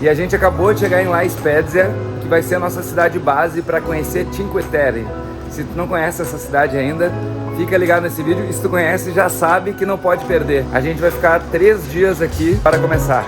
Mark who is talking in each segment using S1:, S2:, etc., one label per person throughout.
S1: E a gente acabou de chegar em La Spezia, que vai ser a nossa cidade base para conhecer Cinque Terre. Se tu não conhece essa cidade ainda, fica ligado nesse vídeo. E se tu conhece, já sabe que não pode perder. A gente vai ficar 3 dias aqui para começar.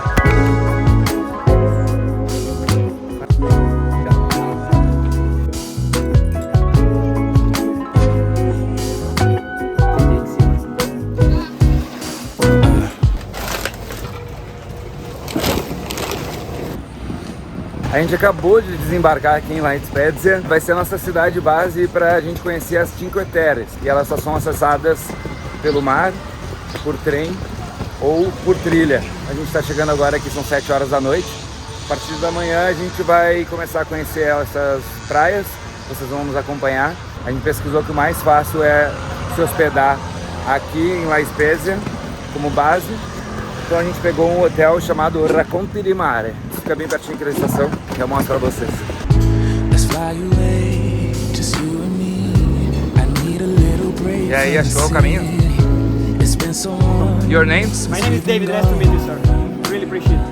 S1: A gente acabou de desembarcar aqui em La Spezia. Vai ser a nossa cidade base para a gente conhecer as Cinque Terre. E elas só são acessadas pelo mar, por trem ou por trilha. A gente está chegando agora aqui, são 7 horas da noite. A partir da manhã a gente vai começar a conhecer essas praias. Vocês vão nos acompanhar. A gente pesquisou que o mais fácil é se hospedar aqui em La Spezia como base. Então a gente pegou um hotel chamado Racconti di Mare. Fica bem pertinho aqui da estação, que eu mostro pra vocês. E aí, achou o caminho? Your name?
S2: My name is David, nice to meet you, sir. Really appreciate it.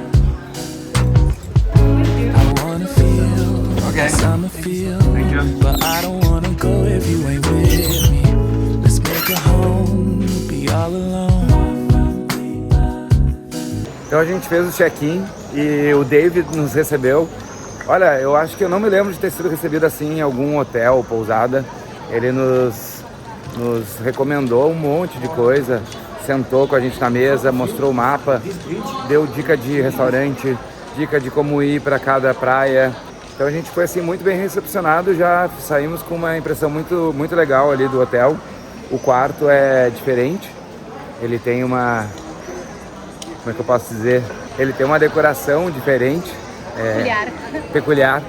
S1: Okay. Thank you.
S3: But I don't wanna go if you ain't with me. Let's make a home, be all alone.
S1: Então a gente fez o check-in e o David nos recebeu. Olha, eu acho que eu não me lembro de ter sido recebido assim em algum hotel ou pousada. Ele nos recomendou um monte de coisa, sentou com a gente na mesa, mostrou o mapa, deu dica de restaurante, dica de como ir para cada praia. Então a gente foi assim muito bem recepcionado, já saímos com uma impressão muito legal ali do hotel. O quarto é diferente, ele tem uma... como é que eu posso dizer? Ele tem uma decoração diferente, peculiar,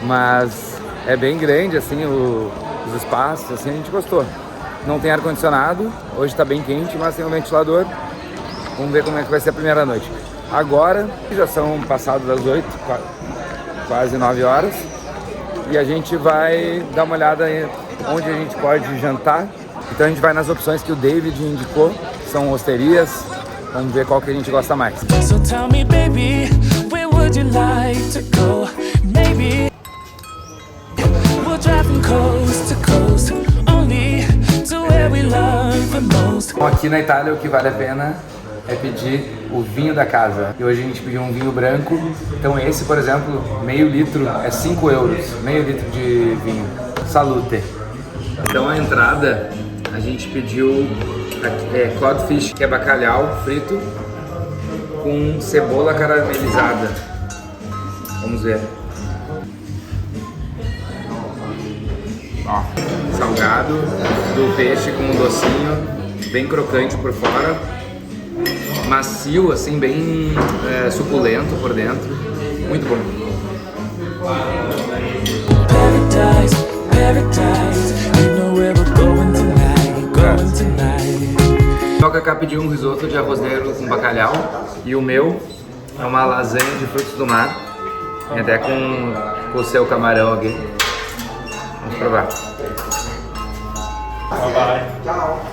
S1: mas é bem grande assim os espaços, assim a gente gostou. Não tem ar condicionado, hoje está bem quente, mas tem um ventilador. Vamos ver como é que vai ser a primeira noite. Agora já são passadas das 8, quase 9 horas, e a gente vai dar uma olhada em onde a gente pode jantar. Então a gente vai nas opções que o David indicou, são osterias. Vamos ver qual que a gente gosta mais.
S3: So tell me, baby, where would you like to go? Maybe we'll drive from coast to coast, only to where we love the most.
S1: Bom, aqui na Itália o que vale a pena é pedir o vinho da casa. E hoje a gente pediu um vinho branco. Então esse, por exemplo, meio litro é 5 euros. Meio litro de vinho. Salute. Então a entrada a gente pediu codfish, que é bacalhau frito com cebola caramelizada. Vamos ver. Ó, salgado do peixe com um docinho, bem crocante por fora, macio assim, bem suculento por dentro, muito bom.
S3: Paradise, paradise, you know where we're going tonight, going tonight.
S1: O Cacá pediu um risoto de arroz negro com bacalhau e o meu é uma lasanha de frutos do mar, e até com o seu camarão aqui. Vamos provar.
S2: Bye bye. Tchau.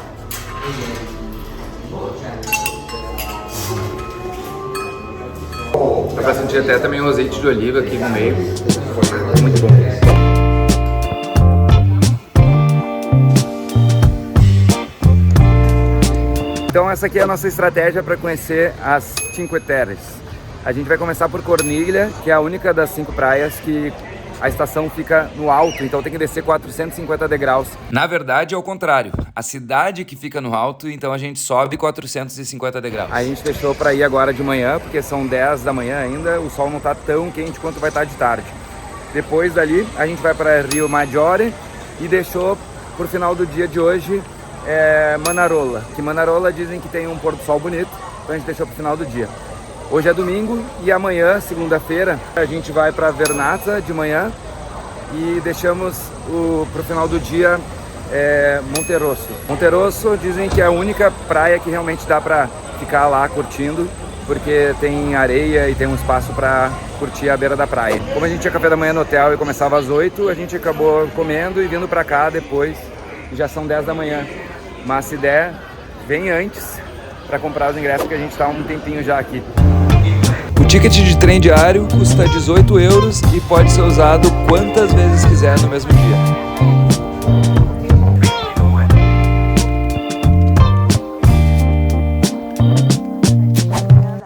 S1: Dá pra sentir até também o azeite de oliva aqui no meio. Muito bom. Então essa aqui é a nossa estratégia para conhecer as Cinque Terre. A gente vai começar por Corniglia, que é a única das 5 praias que a estação fica no alto, então tem que descer 450 degraus. Na verdade é o contrário, a cidade que fica no alto, então a gente sobe 450 degraus. A gente deixou para ir agora de manhã, porque são 10 da manhã ainda, o sol não está tão quente quanto vai estar de tarde. Depois dali a gente vai para Rio Maggiore e deixou por final do dia de hoje Manarola, que Manarola dizem que tem um pôr do sol bonito, então a gente deixou para o final do dia. Hoje é domingo e amanhã, segunda-feira, a gente vai para Vernazza de manhã e deixamos para o final do dia Monterosso. Monterosso dizem que é a única praia que realmente dá para ficar lá curtindo, porque tem areia e tem um espaço para curtir a beira da praia. Como a gente tinha café da manhã no hotel e começava às 8, a gente acabou comendo e vindo para cá depois, já são 10 da manhã. Mas se der, vem antes para comprar os ingressos, que a gente está há um tempinho já aqui.
S4: O ticket de trem diário custa 18 euros e pode ser usado quantas vezes quiser no mesmo dia.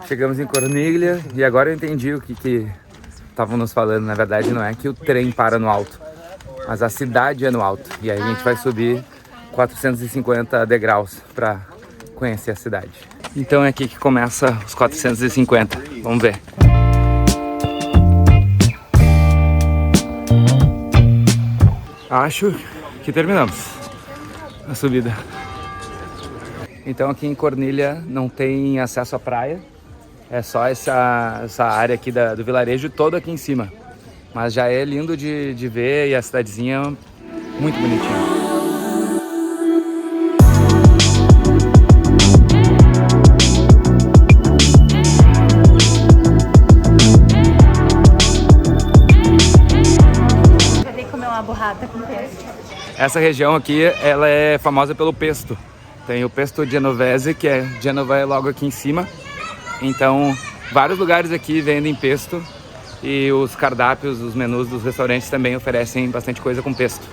S1: Chegamos em Corniglia e agora eu entendi o que estavam nos falando. Na verdade não é que o trem para no alto, mas a cidade é no alto. E aí a gente vai subir 450 degraus para conhecer a cidade. Então é aqui que começa os 450. Vamos ver. Acho que terminamos a subida. Então aqui em Corniglia não tem acesso à praia. É só essa área aqui do vilarejo todo aqui em cima. Mas já é lindo de ver e a cidadezinha muito bonitinha.
S5: Burrata com pesto.
S1: Essa região aqui, ela é famosa pelo pesto. Tem o pesto genovese, que é Genova é logo aqui em cima. Então, vários lugares aqui vendem pesto e os cardápios, os menus dos restaurantes também oferecem bastante coisa com pesto.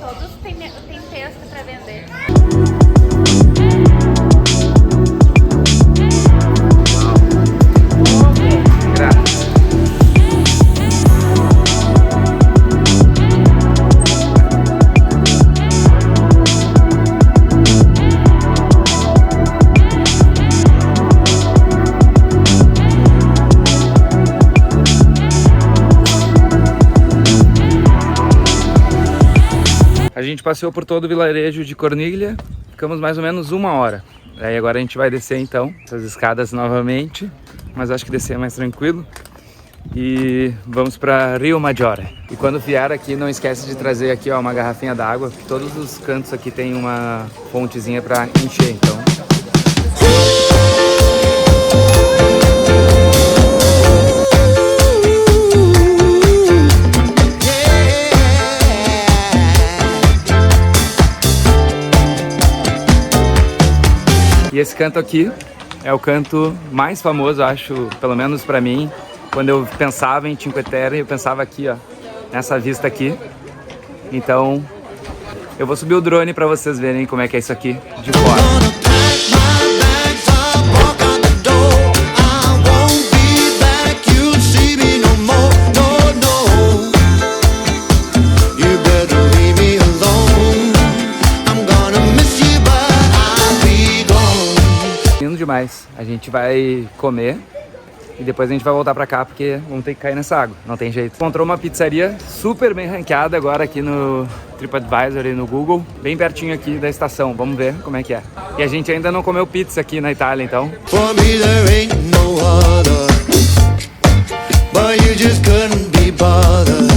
S5: Todos têm pesto para vender.
S1: A gente passeou por todo o vilarejo de Corniglia, ficamos mais ou menos 1 hora. Aí agora a gente vai descer então essas escadas novamente, mas acho que descer é mais tranquilo. E vamos para Rio Maggiore. E quando vier aqui, não esquece de trazer aqui ó, uma garrafinha d'água, porque todos os cantos aqui tem uma fontezinha para encher, então. E esse canto aqui é o canto mais famoso, acho, pelo menos pra mim. Quando eu pensava em Cinque Terre, eu pensava aqui, ó, nessa vista aqui. Então, eu vou subir o drone pra vocês verem como é que é isso aqui de fora. Demais. A gente vai comer e depois a gente vai voltar pra cá porque vamos ter que cair nessa água, não tem jeito. Encontrou uma pizzaria super bem ranqueada agora aqui no TripAdvisor e no Google, bem pertinho aqui da estação, vamos ver como é que é. E a gente ainda não comeu pizza aqui na Itália, então. For me there ain't no other, but you just couldn't be bothered.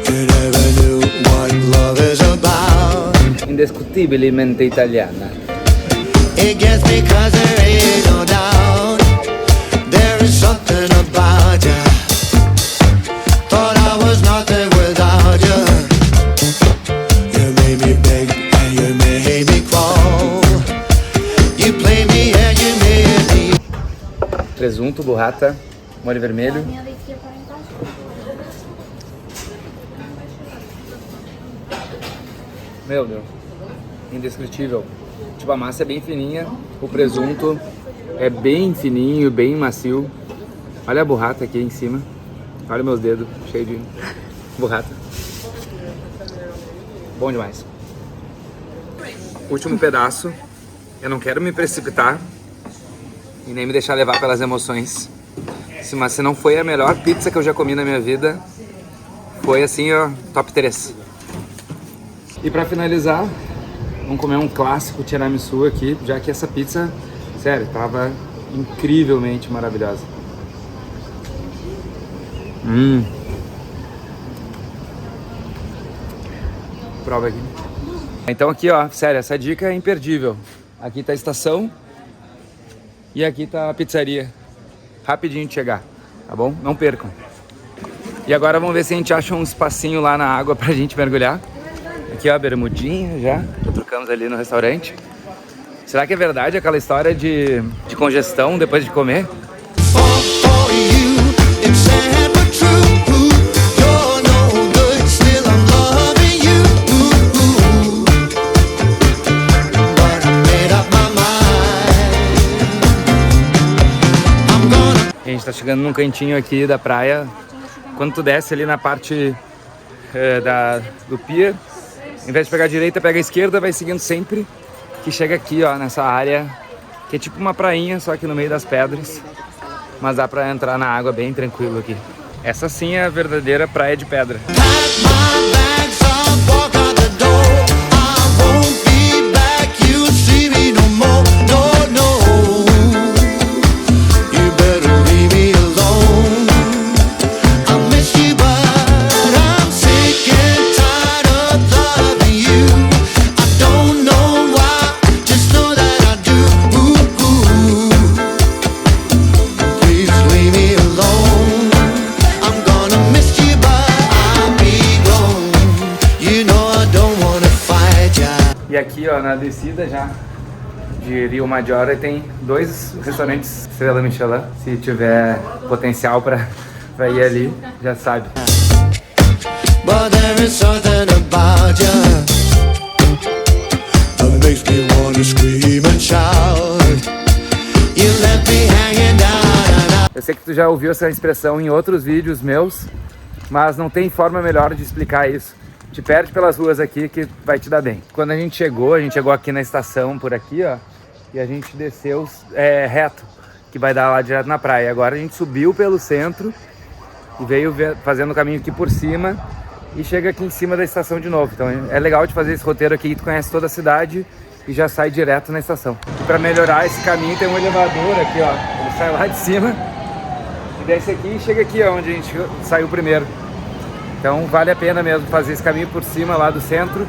S1: You never knew what love is about. Indiscutibilmente italiana. It gets me 'cause there ain't no doubt. There is something about you. Thought I was nothing without you. You made me beg and you made me crawl. You play me and you made me. Presunto, burrata, molho vermelho. Meu Deus, indescritível. Tipo, a massa é bem fininha, o presunto é bem fininho, bem macio. Olha a burrata aqui em cima. Olha meus dedos, cheio de burrata. Bom demais. Último pedaço. Eu não quero me precipitar e nem me deixar levar pelas emoções. Mas se não foi a melhor pizza que eu já comi na minha vida, foi assim, ó, top 3. E pra finalizar, vamos comer um clássico tiramisu aqui, já que essa pizza, sério, tava incrivelmente maravilhosa. Prova aqui. Então aqui, ó, sério, essa dica é imperdível. Aqui tá a estação e aqui tá a pizzaria. Rapidinho de chegar, tá bom? Não percam. E agora vamos ver se a gente acha um espacinho lá na água pra gente mergulhar. Aqui ó, bermudinha já, trocamos ali no restaurante. Será que é verdade aquela história de congestão depois de comer? A gente tá chegando num cantinho aqui da praia. Quando tu desce ali na parte do pier, em vez de pegar a direita, pega a esquerda, vai seguindo sempre, que chega aqui, ó, nessa área, que é tipo uma prainha, só que no meio das pedras, mas dá pra entrar na água bem tranquilo aqui. Essa sim é a verdadeira praia de pedra. E aqui, ó, na descida já de Rio Maggiore tem 2 restaurantes estrela Michelin. Se tiver potencial pra ir ali, já sabe. Eu sei que tu já ouviu essa expressão em outros vídeos meus, mas não tem forma melhor de explicar isso. Te perde pelas ruas aqui que vai te dar bem. Quando a gente chegou aqui na estação, por aqui, ó, e a gente desceu reto, que vai dar lá direto na praia. Agora a gente subiu pelo centro e veio fazendo o caminho aqui por cima e chega aqui em cima da estação de novo. Então é legal de fazer esse roteiro aqui, tu conhece toda a cidade e já sai direto na estação. E para melhorar esse caminho tem um elevador aqui, ó. Ele sai lá de cima e desce aqui e chega aqui, ó, onde a gente saiu primeiro. Então vale a pena mesmo fazer esse caminho por cima lá do centro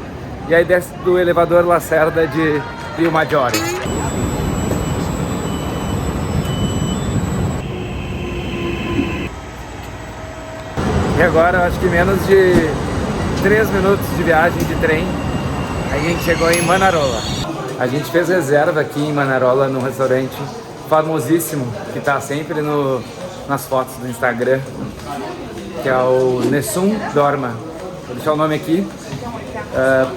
S1: e aí desce do elevador Lacerda de Rio Maggiore. E agora, eu acho que menos de 3 minutos de viagem de trem, a gente chegou em Manarola. A gente fez reserva aqui em Manarola num restaurante famosíssimo que tá sempre nas fotos do Instagram, que é o Nessun Dorma. Vou deixar o nome aqui.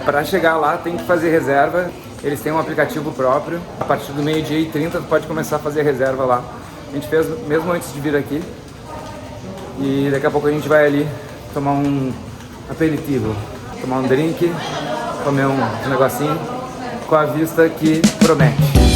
S1: Para chegar lá tem que fazer reserva. Eles têm um aplicativo próprio. A partir do 12h30 tu pode começar a fazer reserva lá. A gente fez mesmo antes de vir aqui. E daqui a pouco a gente vai ali tomar um aperitivo, tomar um drink, comer um negocinho com a vista que promete.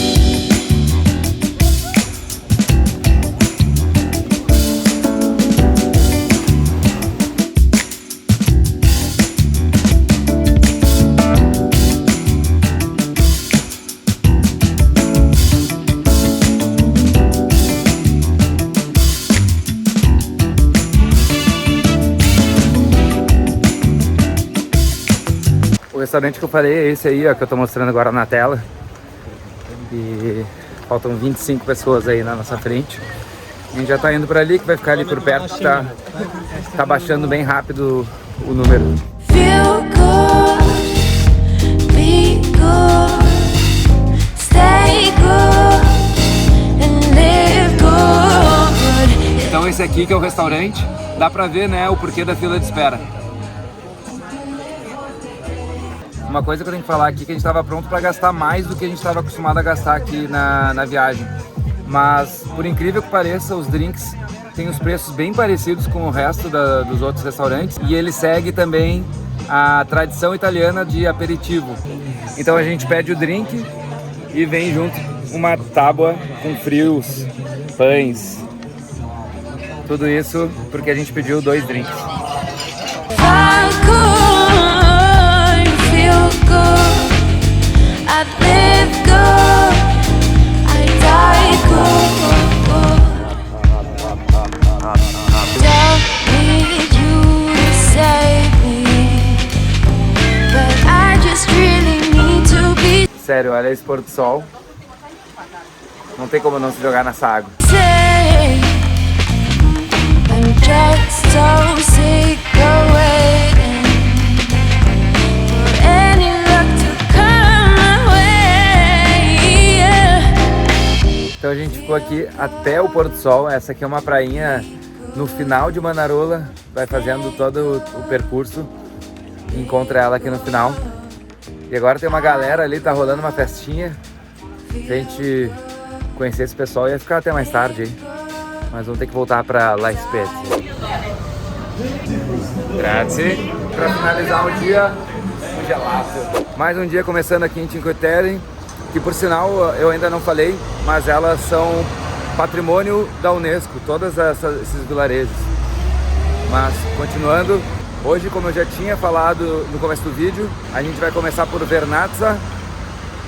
S1: O restaurante que eu falei é esse aí, ó, que eu tô mostrando agora na tela. E faltam 25 pessoas aí na nossa frente. A gente já tá indo pra ali, que vai ficar ali por perto, que tá baixando bem rápido o número.
S3: Feel good, be good, stay good, and live good.
S1: Então esse aqui que é o restaurante, dá pra ver, né, o porquê da fila de espera. Uma coisa que eu tenho que falar aqui é que a gente estava pronto para gastar mais do que a gente estava acostumado a gastar aqui na viagem. Mas, por incrível que pareça, os drinks têm os preços bem parecidos com o resto dos outros restaurantes. E ele segue também a tradição italiana de aperitivo. Então a gente pede o drink e vem junto uma tábua com frios, pães. Tudo isso porque a gente pediu 2 drinks.
S3: I live good, I die good. Don't need you to save me, but I just really need to be.
S1: Sério, olha esse pôr do sol. Não tem como não se jogar nessa água.
S3: Say, I'm just so sick of waiting.
S1: Então a gente ficou aqui até o pôr do sol. Essa aqui é uma prainha no final de Manarola, vai fazendo todo o percurso, encontra ela aqui no final. E agora tem uma galera ali, tá rolando uma festinha. Se a gente conhecer esse pessoal ia ficar até mais tarde aí. Mas vamos ter que voltar pra La Spezia. Grazie. Pra finalizar o dia, um gelato. Mais um dia começando aqui em Cinque Terre, que por sinal eu ainda não falei, mas elas são patrimônio da Unesco, todos esses vilarejos. Mas continuando, hoje, como eu já tinha falado no começo do vídeo, a gente vai começar por Vernazza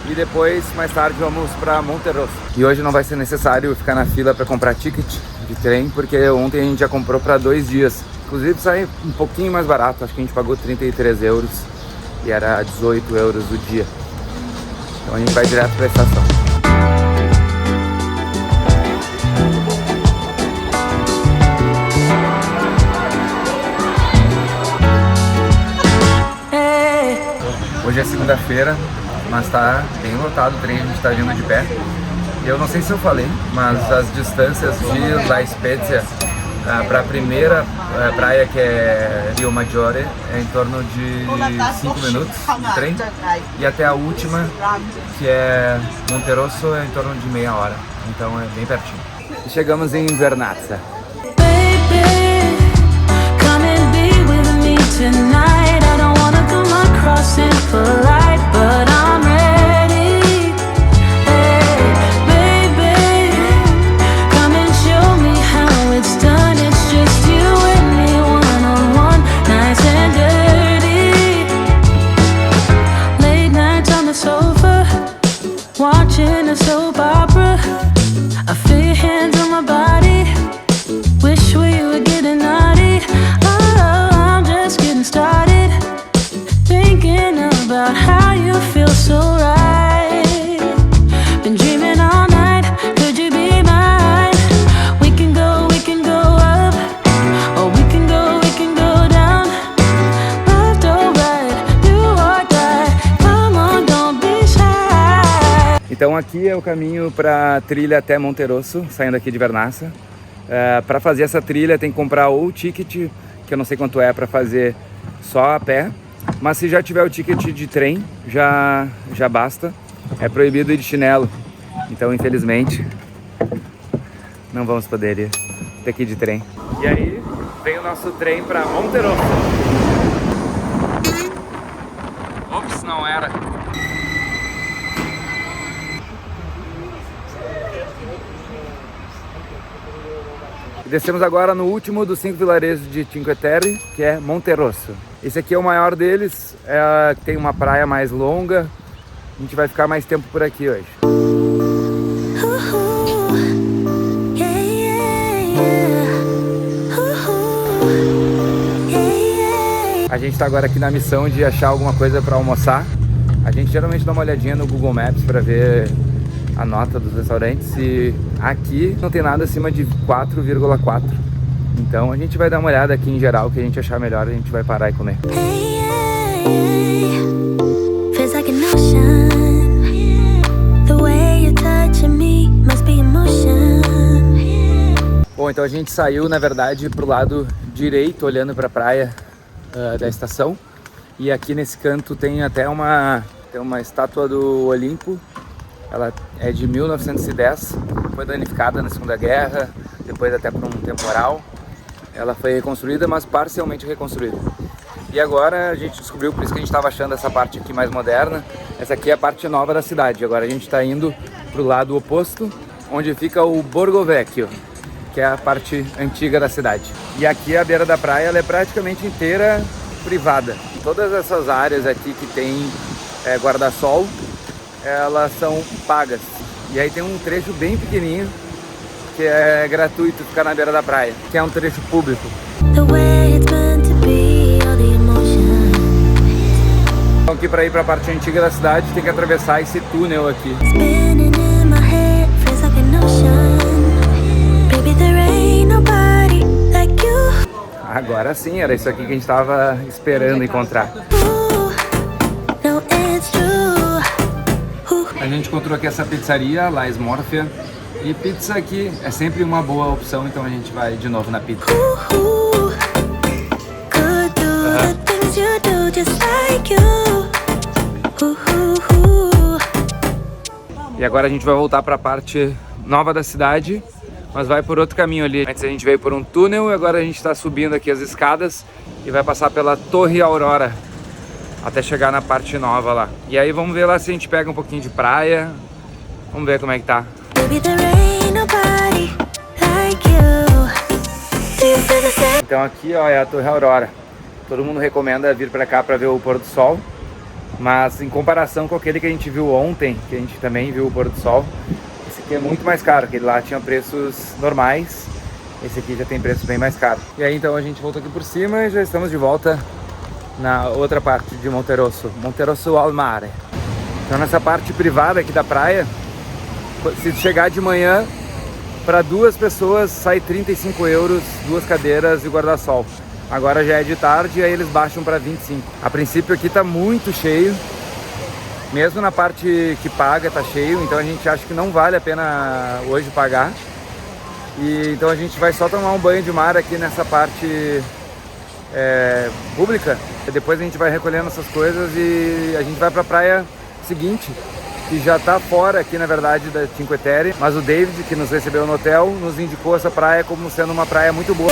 S1: e depois, mais tarde, vamos para Monterosso. E hoje não vai ser necessário ficar na fila para comprar ticket de trem, porque ontem a gente já comprou para 2 dias. Inclusive sai um pouquinho mais barato, acho que a gente pagou 33 euros e era 18 euros o dia. Então a gente vai direto para a estação. Hoje é segunda-feira, mas tá bem lotado o trem, a gente tá vindo de pé. E eu não sei se eu falei, mas as distâncias de La Spezia para a primeira praia, que é Rio Maggiore, é em torno de 5 minutos de trem. E até a última, que é Monterosso, é em torno de meia hora. Então é bem pertinho. E chegamos em Vernazza.
S3: Watching a soap opera, I feel your hands on my body. Wish we were getting naughty. Oh, I'm just getting started. Thinking about how you feel so right. Been dreaming all night. Could you be mine? We can go up, or we can go down. Left or right, do or die. Come on, don't be shy.
S1: Então aqui é o caminho para trilha até Monterosso, saindo aqui de Vernazza. Para fazer essa trilha tem que comprar ou o ticket, que eu não sei quanto é para fazer só a pé, mas se já tiver o ticket de trem, já basta. É proibido ir de chinelo, então infelizmente não vamos poder ir daqui de trem. E aí vem o nosso trem para Monterosso. Ops, não era. Descemos agora no último dos 5 vilarejos de Cinque Terre, que é Monterosso. Esse aqui é o maior deles, tem uma praia mais longa. A gente vai ficar mais tempo por aqui hoje. A gente está agora aqui na missão de achar alguma coisa para almoçar. A gente geralmente dá uma olhadinha no Google Maps para ver a nota dos restaurantes e aqui não tem nada acima de 4,4. Então a gente vai dar uma olhada aqui em geral, o que a gente achar melhor a gente vai parar e comer. Bom, então a gente saiu na verdade pro lado direito, olhando para a praia da estação. E aqui nesse canto tem até uma estátua do Olimpo. Ela é de 1910, foi danificada na Segunda Guerra, depois até por um temporal. Ela foi reconstruída, mas parcialmente reconstruída. E agora a gente descobriu, por isso que a gente estava achando essa parte aqui mais moderna. Essa aqui é a parte nova da cidade. Agora a gente está indo para o lado oposto, onde fica o Borgo Vecchio, que é a parte antiga da cidade. E aqui a beira da praia ela é praticamente inteira privada. Todas essas áreas aqui que tem guarda-sol, elas são pagas. E aí tem um trecho bem pequenininho que é gratuito ficar na beira da praia, que é um trecho público. Então aqui para ir para a parte antiga da cidade tem que atravessar esse túnel aqui. Agora sim, era isso aqui que a gente estava esperando encontrar. A gente encontrou aqui essa pizzaria, La Smorfia. E pizza aqui é sempre uma boa opção, então a gente vai de novo na pizza. E agora a gente vai voltar para a parte nova da cidade, mas vai por outro caminho ali. Antes a gente veio por um túnel e agora a gente está subindo aqui as escadas e vai passar pela Torre Aurora até chegar na parte nova lá. E aí vamos ver lá se a gente pega um pouquinho de praia. Vamos ver como é que tá. Então aqui, ó, é a Torre Aurora. Todo mundo recomenda vir para cá para ver o pôr do sol. Mas em comparação com aquele que a gente viu ontem, que a gente também viu o pôr do sol, esse aqui é muito mais caro. Aquele lá tinha preços normais, esse aqui já tem preço bem mais caro. E aí então a gente voltou aqui por cima e já estamos de volta na outra parte de Monterosso, Monterosso al Mare. Então nessa parte privada aqui da praia, se chegar de manhã, para 2 pessoas sai 35 euros, 2 cadeiras e guarda-sol. Agora já é de tarde e aí eles baixam para 25. A princípio aqui tá muito cheio, mesmo na parte que paga tá cheio, então a gente acha que não vale a pena hoje pagar. E então a gente vai só tomar um banho de mar aqui nessa parte pública. E depois a gente vai recolhendo essas coisas e a gente vai para a praia seguinte, que já tá fora aqui na verdade da Cinque Terre, mas o David, que nos recebeu no hotel, nos indicou essa praia como sendo uma praia muito boa.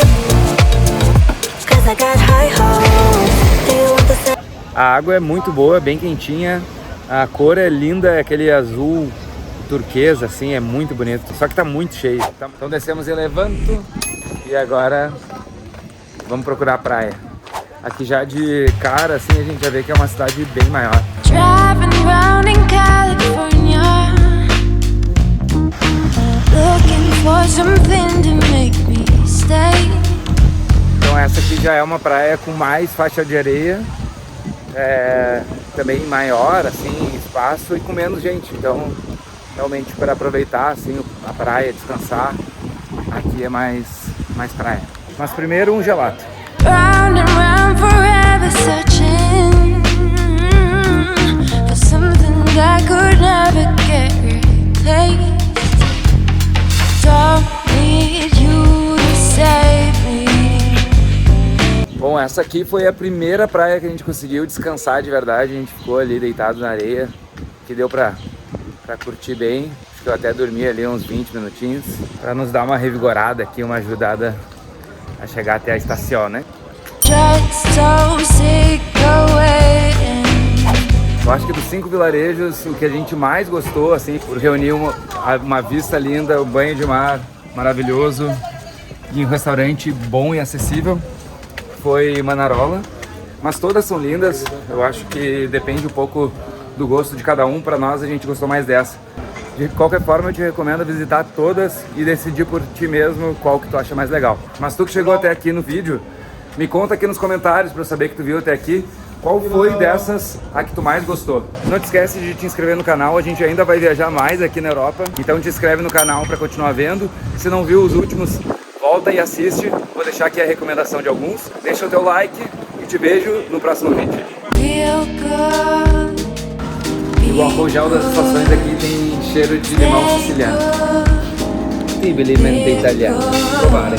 S1: A água é muito boa, bem quentinha, a cor é linda, é aquele azul turquesa assim, é muito bonito, só que tá muito cheio. Então descemos em Levanto e agora vamos procurar a praia. Aqui já de cara assim a gente já vê que é uma cidade bem maior.
S3: Driving round in California, looking for something to make me stay.
S1: Então essa aqui já é uma praia com mais faixa de areia, também maior, assim, espaço e com menos gente. Então, realmente para aproveitar assim a praia, descansar, aqui é mais praia. Mas primeiro um gelato.
S3: Round and round forever searching for something that could never get replaced. Don't need you to save me.
S1: Bom, essa aqui foi a primeira praia que a gente conseguiu descansar de verdade. A gente ficou ali deitado na areia, que deu pra curtir bem. Acho que eu até dormi ali uns 20 minutinhos, pra nos dar uma revigorada aqui, uma ajudada a chegar até a estação, né? Eu acho que dos 5 vilarejos, o que a gente mais gostou, assim, por reunir uma vista linda, um banho de mar maravilhoso e um restaurante bom e acessível, foi Manarola. Mas todas são lindas, eu acho que depende um pouco do gosto de cada um. Para nós, a gente gostou mais dessa. De qualquer forma, eu te recomendo visitar todas e decidir por ti mesmo qual que tu acha mais legal. Mas tu que chegou até aqui no vídeo, me conta aqui nos comentários para eu saber que tu viu até aqui, qual foi dessas a que tu mais gostou. Não te esquece de te inscrever no canal, a gente ainda vai viajar mais aqui na Europa, então te inscreve no canal para continuar vendo. Se não viu os últimos, volta e assiste, vou deixar aqui a recomendação de alguns. Deixa o teu like e te vejo no próximo vídeo. E o álcool gel das estações aqui tem cheiro de limão siciliano. Tipibilmente italiano. Provare.